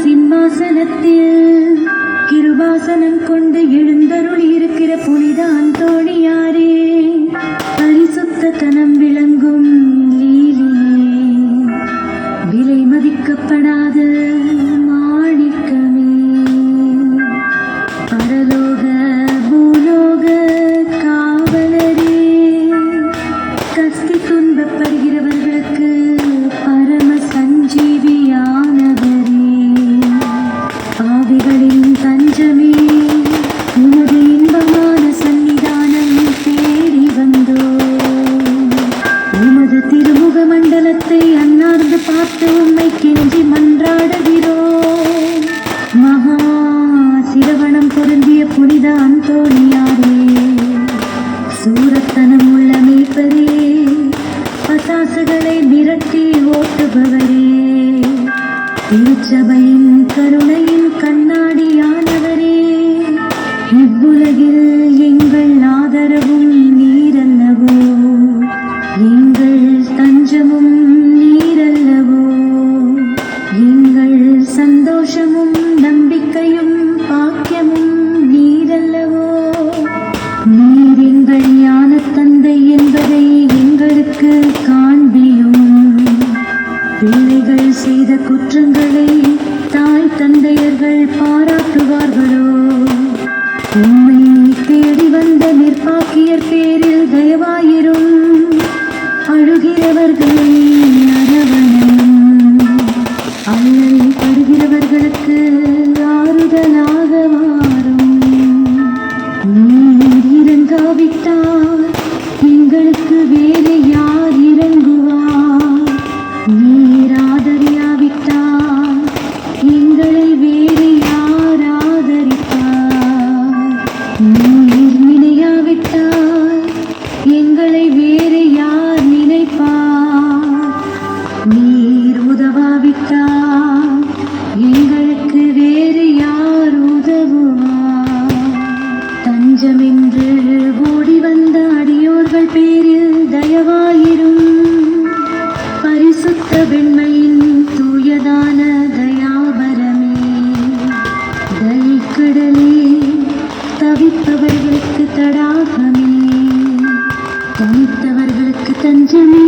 சிம்மாசனத்தில் கிருபாசனம் கொண்டு எழுந்தருள் இருக்கிற புனித அந்தோணியாரே, பரிசுத்த தனம் விளங்கும் லீலியே, விலை மதிக்கப்படாத மாணிக்கமே, பரலோக பூலோக காவலரே, கஸ்தி துன்பப்படுகிறவர்களுக்கு பரம சஞ்சீவியானவரே, ஆவிகளின் தஞ்சமே, உமது இன்பமான சன்னிதானம் தேடி வந்தோ, உமது திருமுக மண்டலத்தை அன்னார்ந்து பார்த்து உம்மை கெஞ்சி மன்றாடுகிறோம். மகா சிரவணம் பொருந்திய புனித அந்தோணியாரே, சூரத்தனம் உள்ள மேய்ப்பரே, பசாசுகளை மிரட்டி ஓட்டுபவரே, திருச்சபையின் கருணையின் கண்ணாடியானவரே, இவ்வுலகில் எங்கள் ஆதரவும் நீரல்லவோ, எங்கள் தஞ்சமும் நீரல்லவோ, எங்கள் சந்தோஷமும் நம்பிக்கையும் பாக்கியமும் நீரல்லவோ, நீர் எங்கள் ஞான தந்தை என்பதை எங்களுக்கு காண்பியும். பிள்ளைகள் செய்த குற்றங்களை தாய் தந்தையர்கள் பாராட்டுவார்களோ, உம்மை தேடி வந்த நிர்பாக்கியர் பேரில் தயவாயிரும். அழுகிறவர்களை அரவணையும், அல்லல் படுகிறவர்களுக்கு ஆறுதலாக வாரும். நீர் இறங்காவிட்டால் எங்களுக்கு வேறு யார் இறங்குவார்? நீர் ஆதரியாவிட்டால் எங்களை வேறு யார் ஆதரிப்பார்? நீர் நினையாவிட்டால் எங்களை வேறு யார் நினைப்பார்? நீர் உதவாவிட்டால் எங்களுக்கு வேறு யார் உதவுவார்? தஞ்சமென்று ஓடி வந்த அடியோர்கள் பேரில் தயவாயிரும். பரிசுத்த வெண்மையின் தூயதான தயாபரமே, தயக்கடலே, தவிப்பவர்களுக்கு தடாகமே, தனித்தவர்களுக்கு தஞ்சமே,